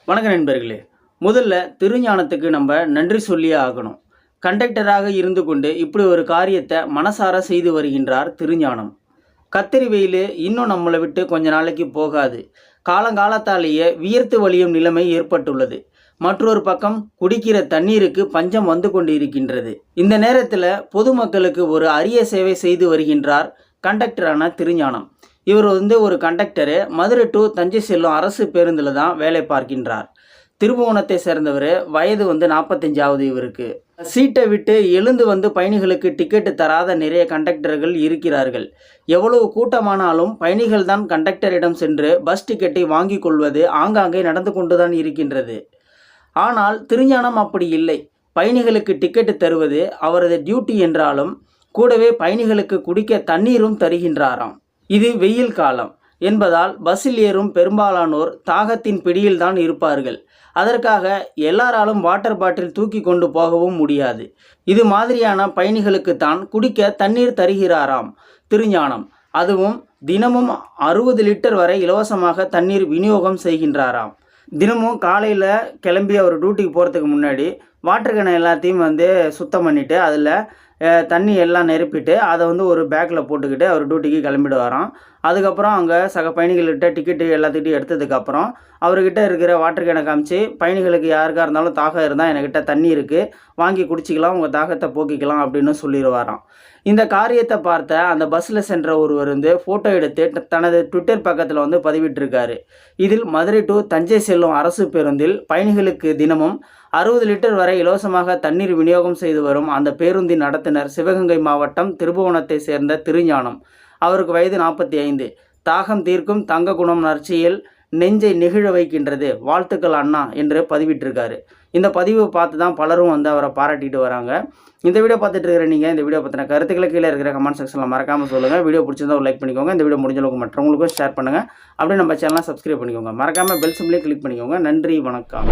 வணக்கம் நண்பர்களே. முதல்ல திருஞானத்துக்கு நம்ம நன்றி சொல்லியே ஆகணும். கண்டக்டராக இருந்து கொண்டு இப்படி ஒரு காரியத்தை மனசார செய்து வருகின்றார் திருஞானம். கத்திரி வெயில் இன்னும் நம்மளை விட்டு கொஞ்ச நாளைக்கு போகாது. காலங்காலத்தாலேயே வியர்த்து வழியும் நிலைமை ஏற்பட்டுள்ளது. மற்றொரு பக்கம் குடிக்கிற தண்ணீருக்கு பஞ்சம் வந்து கொண்டு இருக்கின்றது. இந்த நேரத்தில் பொதுமக்களுக்கு ஒரு அரிய சேவை செய்து வருகின்றார் கண்டக்டரான திருஞானம். இவர் ஒரு கண்டக்டரு. மதுரை டு தஞ்சை செல்லும் அரசு பேருந்தில் தான் வேலை பார்க்கின்றார். திருபுவனத்தை சேர்ந்தவர். வயது 45ஆவது இவருக்கு. சீட்டை விட்டு எழுந்து பயணிகளுக்கு டிக்கெட்டு தராத நிறைய கண்டக்டர்கள் இருக்கிறார்கள். எவ்வளவு கூட்டமானாலும் பயணிகள் தான் கண்டக்டரிடம் சென்று பஸ் டிக்கெட்டை வாங்கி கொள்வது ஆங்காங்கே நடந்து கொண்டுதான் இருக்கின்றது. ஆனால் திருஞானம் அப்படி இல்லை. பயணிகளுக்கு டிக்கெட்டு தருவது அவரது டியூட்டி என்றாலும் கூடவே பயணிகளுக்கு குடிக்க தண்ணீரும் தருகின்றாராம். இது வெயில் காலம் என்பதால் பஸ்ஸில் ஏறும் பெரும்பாலானோர் தாகத்தின் பிடியில் தான் இருப்பார்கள். அதற்காக எல்லாராலும் வாட்டர் பாட்டில் தூக்கி கொண்டு போகவும் முடியாது. இது மாதிரியான பயணிகளுக்கு தான் குடிக்க தண்ணீர் தருகிறாராம் திருஞானம். அதுவும் தினமும் 60 லிட்டர் வரை இலவசமாக தண்ணீர் விநியோகம் செய்கின்றாராம். தினமும் காலையில் கிளம்பி அவர் டியூட்டிக்கு போகிறதுக்கு முன்னாடி வாட்டர் கேனை எல்லாத்தையும் சுத்தம் பண்ணிவிட்டு அதில் தண்ணி எல்லாம் நிரப்பிட்டு அதை ஒரு பேக்கில் போட்டுக்கிட்டு அவர் டியூட்டிக்கு கிளம்பிடுவாராம். அதுக்கப்புறம் அங்கே சக பயணிகள்கிட்ட டிக்கெட்டு எல்லாத்துக்கிட்டையும் எடுத்ததுக்கப்புறம் அவர்கிட்ட இருக்கிற வாட்டர் கேனை காமிச்சு, பயணிகளுக்கு யாருக்காக இருந்தாலும் தாகம் இருந்தால் என்கிட்ட தண்ணி இருக்குது, வாங்கி குடிச்சிக்கலாம், உங்கள் தாகத்தை போக்கிக்கலாம் அப்படின்னு சொல்லிடுவாராம். இந்த காரியத்தை பார்த்த அந்த பஸ்ஸில் சென்ற ஒருவர் ஃபோட்டோ எடுத்து தனது ட்விட்டர் பக்கத்தில் பதிவிட்டிருக்காரு. இதில் மதுரை டு தஞ்சை செல்லும் அரசு பேருந்தில் பயணிகளுக்கு தினமும் 60 லிட்டர் வரை இலவசமாக தண்ணீர் விநியோகம் செய்து வரும் அந்த பேருந்தின் நடத்துனர் சிவகங்கை மாவட்டம் திருபுவனத்தை சேர்ந்த திருஞானம். அவருக்கு வயது 45. தாகம் தீர்க்கும் தங்க குணம் நற்செயல் நெஞ்சை நெகிழ வைக்கின்றது, வாழ்த்துக்கள் அண்ணா என்று பதிவிட்டிருக்காரு. இந்த பதிவை பார்த்து தான் பலரும் அவரை பாராட்டிட்டு வராங்க. இந்த வீடியோ பார்த்துட்டு இருக்கிற நீங்கள் இந்த வீடியோ பற்றின கருத்துக்களை கீழே இருக்கிற கமெண்ட் செக்ஷனில் மறக்காமல் சொல்லுங்கள். வீடியோ பிடிச்சிருந்தா ஒரு லைக் பண்ணிக்கோங்க. இந்த வீடியோ முடிஞ்ச அளவுக்கு மற்றவங்களுக்கும் ஷேர் பண்ணுங்கள். அப்படியே நம்ம சேனலை சப்ஸ்கிரைப் பண்ணிக்கோங்க. மறக்காமல் பெல் சிம்பிளையும் கிளிக் பண்ணிக்கோங்க. நன்றி, வணக்கம்.